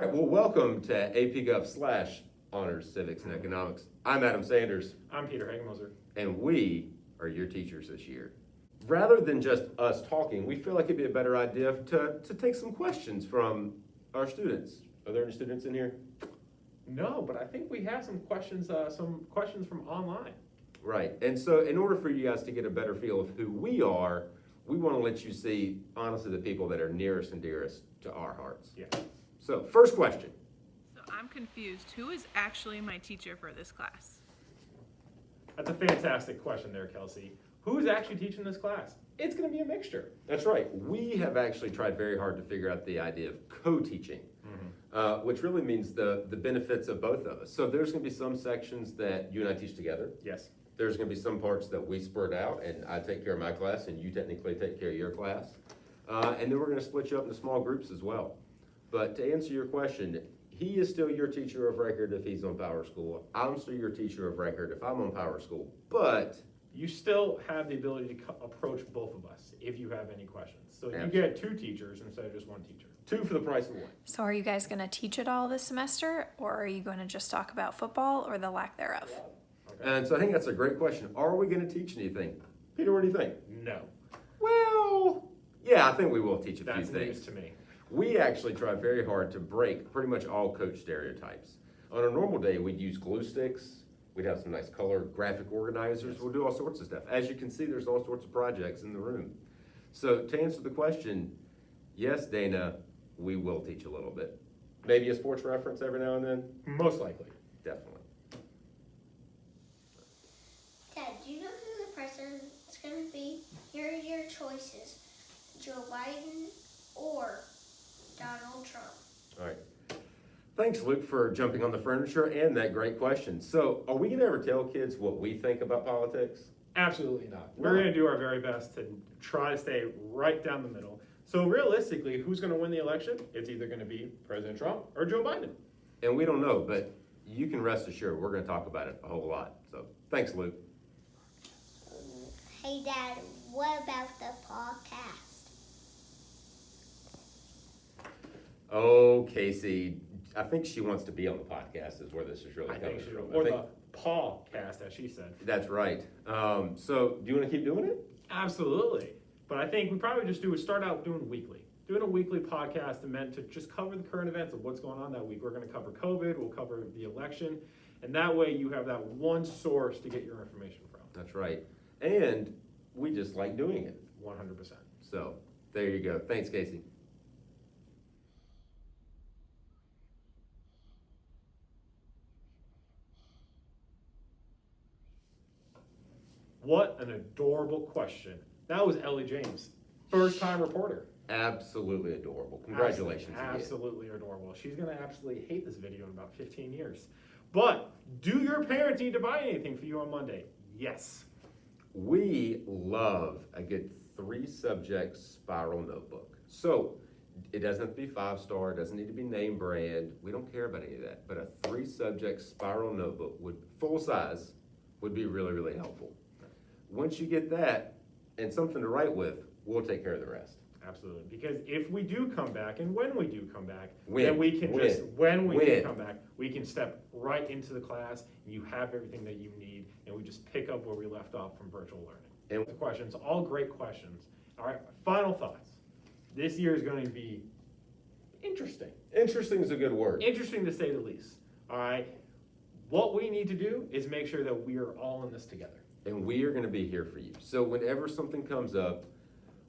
All right, well, welcome to AP Gov / Honors Civics and Economics. I'm Adam Sanders, I'm Peter Hagermoser. and we are your teachers this year. Rather than just us talking, we feel like it'd be a better idea to take some questions from our students. Are there any students in here? No, but I think we have some questions from online. Right, and so in order for you guys to get a better feel of who we are, we want to let you see, honestly, the people that are nearest and dearest to our hearts. Yeah. So, first question. So I'm confused. Who is actually my teacher for this class? That's a fantastic question there, Kelsey. Who's actually teaching this class? It's going to be a mixture. That's right. We have actually tried very hard to figure out the idea of co-teaching, which really means the benefits of both of us. So there's going to be some sections that you and I teach together. Yes. There's going to be some parts that we split out, and I take care of my class, and you technically take care of your class. And then we're going to split you up into small groups as well. But to answer your question, he is still your teacher of record if he's on Power School. I'm still your teacher of record if I'm on Power School. But You still have the ability to approach both of us if you have any questions. So Absolutely. you get two teachers instead of just one teacher. two for the price of one. So are you guys going to teach it all this semester, or are you going to just talk about football or the lack thereof? Okay. And so I think that's a great question. Are we going to teach anything? Peter, what do you think? No. Well, yeah, I think we will teach a That's few news things. to me. We actually try very hard to break pretty much all coach stereotypes. On a normal day, we'd use glue sticks. We'd have some nice color graphic organizers. We'll do all sorts of stuff. As you can see, there's all sorts of projects in the room. So to answer the question, yes, Dana, we will teach a little bit. Maybe a sports reference every now and then? Most likely. Definitely. Dad, do you know who the president's going to be? Here are your choices: Joe Biden or Donald Trump. All right. Thanks, Luke, for jumping on the furniture and that great question. So, are we going to ever tell kids what we think about politics? Absolutely not. No. We're going to do our very best to try to stay right down the middle. So realistically, who's going to win the election? It's either going to be President Trump or Joe Biden. And we don't know, but you can rest assured we're going to talk about it a whole lot. So, thanks, Luke. Hey, Dad, what about the podcast? Oh, Casey, I think she wants to be on the podcast is where this is really I coming think she from. will. Or the podcast, as she said. That's right. So, do you want to keep doing it? Absolutely. But I think we probably just start out doing weekly. Doing a weekly podcast meant to just cover the current events of what's going on that week. We're going to cover COVID, we'll cover the election, and that way you have that one source to get your information from. That's right. And we just like doing it. 100%. So, there you go. Thanks, Casey. What an adorable question. That was Ellie James, first time reporter. Absolutely adorable. Congratulations again. Absolutely adorable. She's going to absolutely hate this video in about 15 years. But do your parents need to buy anything for you on Monday? Yes. We love a good 3-subject spiral notebook. So it doesn't have to be 5-star, it doesn't need to be name brand. We don't care about any of that. But a 3-subject spiral notebook full size would be really, really helpful. Once you get that and something to write with, we'll take care of the rest. Absolutely. Because if we do come back, and when we do come back, When? then we can When? just, when we When? do come back, we can step right into the class, and you have everything that you need, and we just pick up where we left off from virtual learning. And- The questions, all great questions. All right, final thoughts. This year is going to be interesting. Interesting is a good word. Interesting to say the least. All right. What we need to do is make sure that we are all in this together. And we are going to be here for you. So whenever something comes up,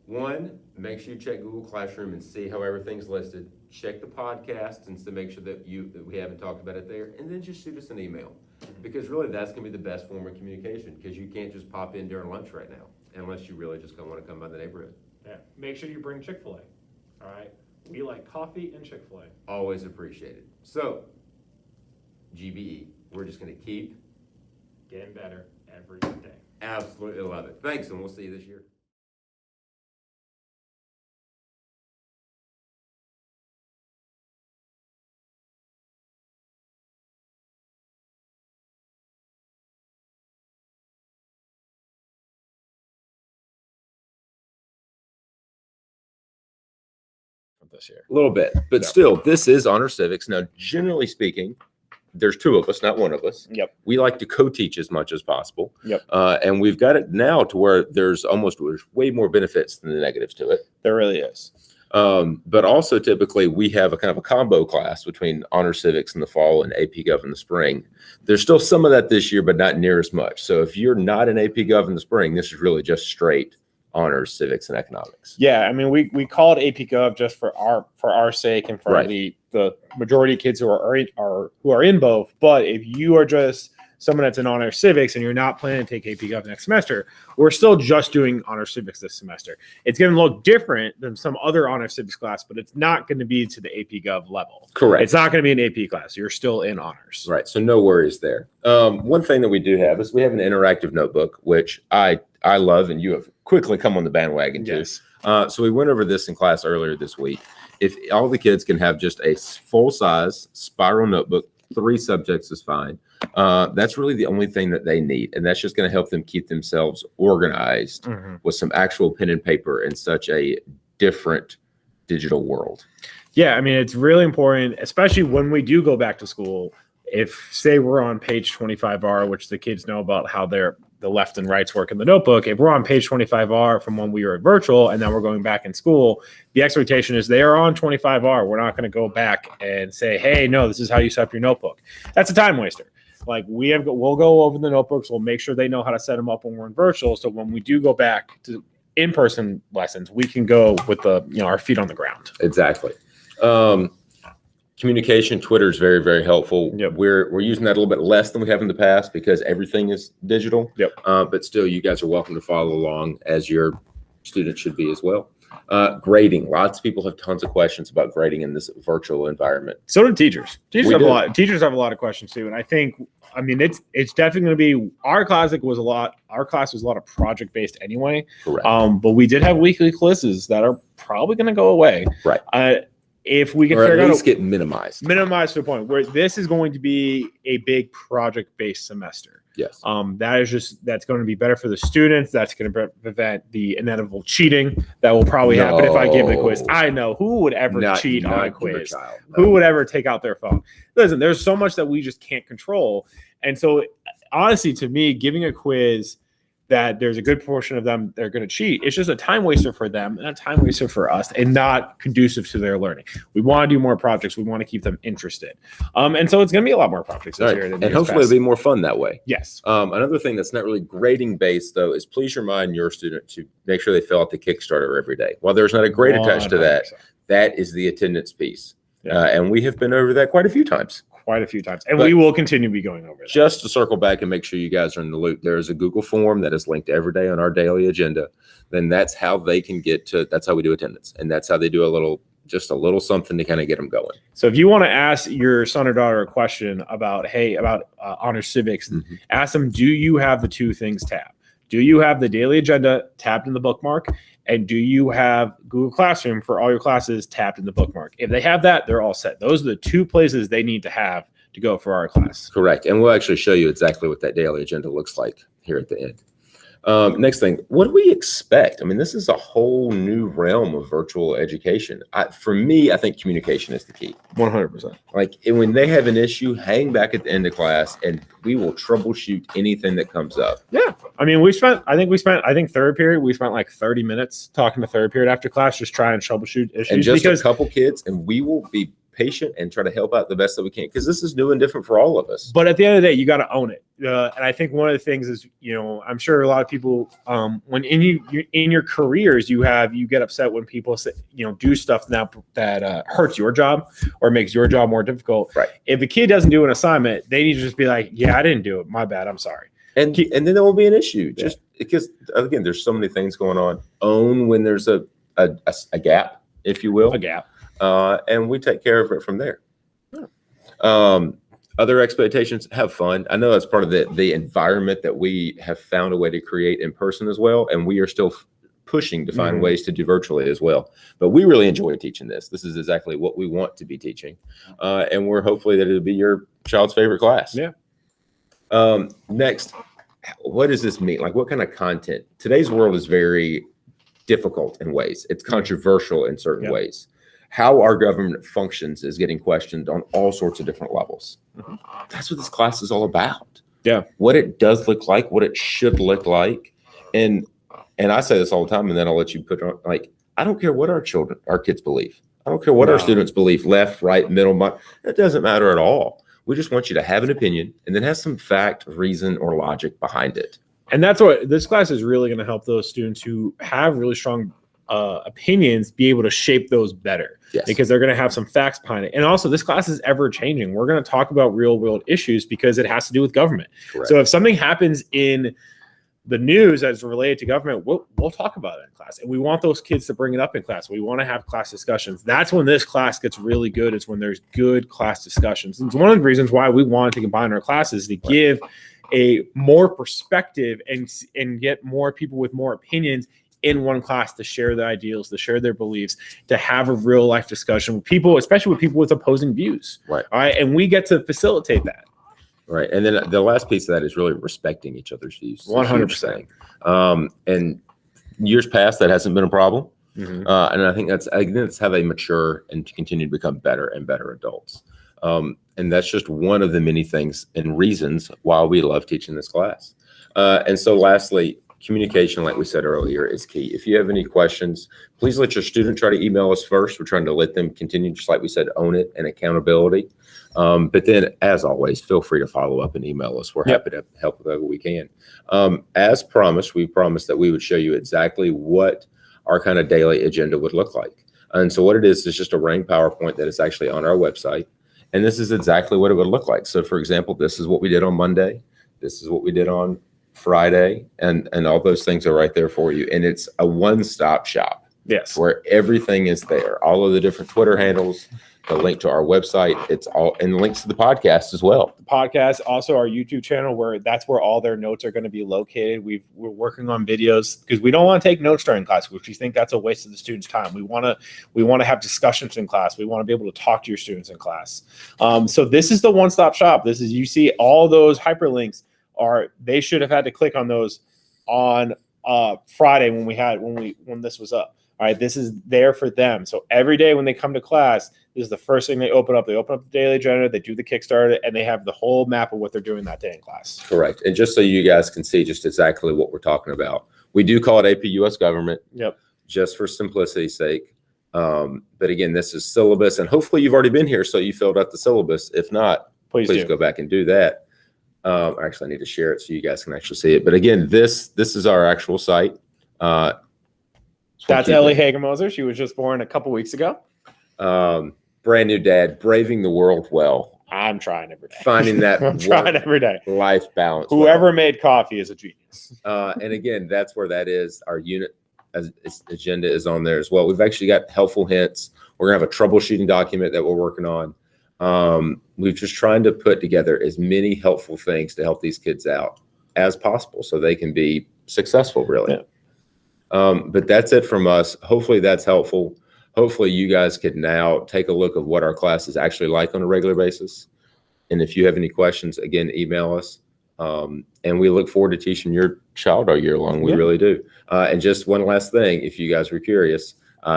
one, make sure you check Google Classroom and see how everything's listed. Check the podcast and to make sure that we haven't talked about it there. And then just shoot us an email. Because really that's going to be the best form of communication, because you can't just pop in during lunch right now unless you really just want to come by the neighborhood. Yeah. Make sure you bring Chick-fil-A. All right. We like coffee and Chick-fil-A. Always appreciated. So, GBE, we're just going to keep Getting better every day. absolutely love it. Thanks, and we'll see you this year. this year. A little bit, but Yeah. still, this is honor civics. Now, generally speaking, there's two of us, not one of us. Yep. We like to co-teach as much as possible. Yep. And we've got it now to where there's way more benefits than the negatives to it. There really is. But also typically we have a kind of a combo class between honor civics in the fall and AP Gov in the spring. There's still some of that this year, but not near as much. So if you're not in AP Gov in the spring, this is really just straight honors civics and economics. Yeah, I mean, we call it AP Gov just for our sake and for Right. the majority of kids who are in both. But if you are just someone that's in honor civics and you're not planning to take AP Gov next semester, we're still just doing honor civics this semester. It's going to look different than some other honor civics class, but it's not going to be to the AP Gov level. Correct. It's not going to be an AP class. You're still in honors. Right. So no worries there. One thing that we do have is we have an interactive notebook, which I love, and you have quickly come on the bandwagon too. Yes. So we went over this in class earlier this week. If all the kids can have just a full-size spiral notebook, 3 subjects is fine. That's really the only thing that they need, and that's just going to help them keep themselves organized with some actual pen and paper in such a different digital world. Yeah, I mean, it's really important, especially when we do go back to school. If, say, we're on page 25R, which the kids know about how the left and rights work in the notebook. If we're on page 25R from when we were at virtual and then we're going back in school, the expectation is they are on 25R. We're not going to go back and say, hey, no, this is how you set up your notebook. That's a time waster. Like we'll go over the notebooks. We'll make sure they know how to set them up when we're in virtual. So when we do go back to in-person lessons, we can go with our feet on the ground. Exactly. Communication, Twitter is very, very helpful. Yep. We're using that a little bit less than we have in the past because everything is digital. Yep. But still, you guys are welcome to follow along, as your students should be as well. Grading. Lots of people have tons of questions about grading in this virtual environment. So do teachers. Teachers We have do. Teachers have a lot of questions too, and I think, I mean, it's definitely going to be our class was a lot of project based anyway. Correct. But we did have weekly quizzes that are probably going to go away. Right. If we can Or figure at out least get minimized. minimized to a point where this is going to be a big project based semester. Yes. That's going to be better for the students. That's going to prevent the inevitable cheating that will probably happen if I give the quiz. No. I know who would ever cheat on a Not your quiz. child. Who would ever take out their phone? Listen, there's so much that we just can't control. And so honestly, to me, giving a quiz that there's a good portion of them they're going to cheat, it's just a time waster for them and a time waster for us and not conducive to their learning. We want to do more projects. We want to keep them interested. And so it's going to be a lot more projects this year. And hopefully it'll be more fun that way. Yes. Another thing that's not really grading based though is please remind your student to make sure they fill out the Kickstarter every day. While there's not a grade attached to that, 100%. that is the attendance piece. Yeah. And we have been over that quite a few times. Quite a few times. And But we will continue to be going over that. Just to circle back and make sure you guys are in the loop, there is a Google form that is linked every day on our daily agenda. Then that's how they can that's how we do attendance. And that's how they do a little something to kind of get them going. So if you want to ask your son or daughter a question about honor civics, ask them, do you have the 2 things tabbed? Do you have the daily agenda tabbed in the bookmark? And do you have Google Classroom for all your classes tabbed in the bookmark? If they have that, they're all set. Those are the 2 places they need to have to go for our class. Correct. And we'll actually show you exactly what that daily agenda looks like here at the end. Next thing, what do we expect? I mean, this is a whole new realm of virtual education. For me, I think communication is the key. 100%. Like when they have an issue, hang back at the end of class and we will troubleshoot anything that comes up. Yeah. I mean, I think third period, we spent like 30 minutes talking to third period after class, just trying to troubleshoot issues. And just because a couple kids, and we will be patient and try to help out the best that we can, because this is new and different for all of us. But at the end of the day, you got to own it. And I think one of the things is, I'm sure a lot of people, when in your careers, you get upset when people say, do stuff now that hurts your job or makes your job more difficult. Right. If a kid doesn't do an assignment, they need to just be like, yeah, I didn't do it. My bad. I'm sorry. And then there will be an issue, Yeah. just because again, there's so many things going on. Own when there's a gap, if you will. A gap. And we take care of it from there. Other expectations, have fun. I know that's part of the environment that we have found a way to create in person as well. And we are still pushing to find ways to do virtually as well. But we really enjoy teaching this. This is exactly what we want to be teaching. And we're hopefully that it'll be your child's favorite class. Yeah. Next, what does this mean? Like, what kind of content? Today's world is very difficult in ways. It's controversial in certain ways. how our government functions is getting questioned on all sorts of different levels. Mhm. That's what this class is all about. Yeah. What it does look like, what it should look like. And I say this all the time, and then I'll let you put on, like, I don't care what our kids believe. I don't care what our No. students believe, left, right, middle. It doesn't matter at all. We just want you to have an opinion and then have some fact, reason, or logic behind it. And that's what this class is really going to help those students who have really strong opinions be able to shape those better. Yes. Because they're going to have some facts behind it. And also, this class is ever changing. We're going to talk about real world issues because it has to do with government. Correct. So if something happens in the news as related to government, we'll talk about it in class. And we want those kids to bring it up in class. We want to have class discussions. That's when this class gets really good. It's when there's good class discussions. And it's one of the reasons why we wanted to combine our classes to give a more perspective and get more people with more opinions in one class to share their ideals, to share their beliefs, to have a real life discussion with people, especially with people with opposing views. Right. All right. And we get to facilitate that. Right. And then the last piece of that is really respecting each other's views. 100%. And years past, that hasn't been a problem. Mm-hmm. And I think that's how they mature and continue to become better and better adults. And that's just one of the many things and reasons why we love teaching this class. And so lastly, communication, like we said earlier, is key. If you have any questions, please let your student try to email us first. We're trying to let them continue, just like we said, own it and accountability. But then, as always, feel free to follow up and email us. We're happy to help wherever we can. As promised, we promised that we would show you exactly what our kind of daily agenda would look like. And so what it is just a running PowerPoint that is actually on our website. And this is exactly what it would look like. So, for example, this is what we did on Monday. This is what we did on Friday, and all those things are right there for you. And it's a one-stop shop. Yes. Where everything is there. All of the different Twitter handles, the link to our website, it's all, and links to the podcast as well. The podcast, also our YouTube channel, where that's where all their notes are going to be located. We're working on videos because we don't want to take notes during class, which we think that's a waste of the students' time. We want to have discussions in class. We want to be able to talk to your students in class. So this is the one-stop shop. This is, you see all those hyperlinks they should have had to click on those on Friday when this was up. All right, this is there for them. So every day when they come to class, this is the first thing they open up. They open up the daily agenda, they do the Kickstarter, and they have the whole map of what they're doing that day in class. Correct. And just so you guys can see just exactly what we're talking about, we do call it AP US Government. Yep. Just for simplicity's sake. But again, this is syllabus, and hopefully you've already been here, so you filled out the syllabus. If not, please go back and do that. Actually, I need to share it so you guys can actually see it. But again, this is our actual site. That's Ellie Hagermoser. She was just born a couple weeks ago. Brand new dad, braving the world well. I'm trying every day. Finding that I'm trying every day. Life balance. Whoever made coffee is a genius. And again, that's where that is. Our unit agenda is on there as well. We've actually got helpful hints. We're gonna have a troubleshooting document that we're working on. We've just trying to put together as many helpful things to help these kids out as possible so they can be successful, really. Yeah. But that's it from us. Hopefully that's helpful. Hopefully you guys could now take a look at what our class is actually like on a regular basis. And if you have any questions, again, email us. And we look forward to teaching your child all year long. We really do. And just one last thing, if you guys were curious,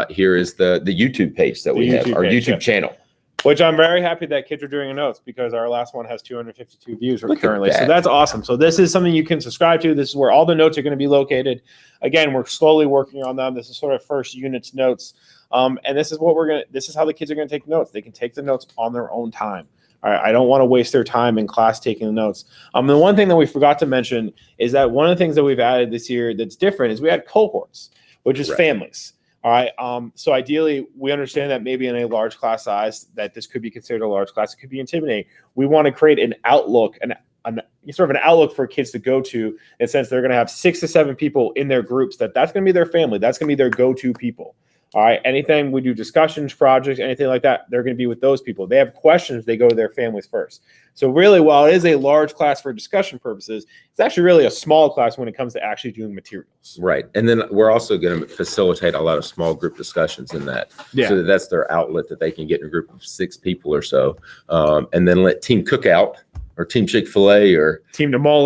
here is the YouTube page that we have, our YouTube channel. Which I'm very happy that kids are doing in notes because our last one has 252 views currently. So that's awesome. So this is something you can subscribe to. This is where all the notes are going to be located. Again, we're slowly working on them. This is sort of first unit's notes. And this is what this is how the kids are going to take notes. They can take the notes on their own time. All right, I don't want to waste their time in class taking the notes. The one thing that we forgot to mention is that one of the things that we've added this year that's different is we had cohorts, which is families. All right. So ideally, we understand that maybe in a large class size that this could be considered a large class. It could be intimidating. We want to create an outlook, sort of an outlook for kids to go to, in the sense they're going to have 6 to 7 people in their groups that's going to be their family. That's going to be their go-to people. All right. Anything we do, discussions, projects, anything like that, they're going to be with those people. They have questions, they go to their families first. So really, while it is a large class for discussion purposes, it's actually really a small class when it comes to actually doing materials. Right. And then we're also going to facilitate a lot of small group discussions in that. Yeah. So that's their outlet that they can get in a group of 6 people or so. And then let Team Cookout or Team Chick-fil-A or Team Demolish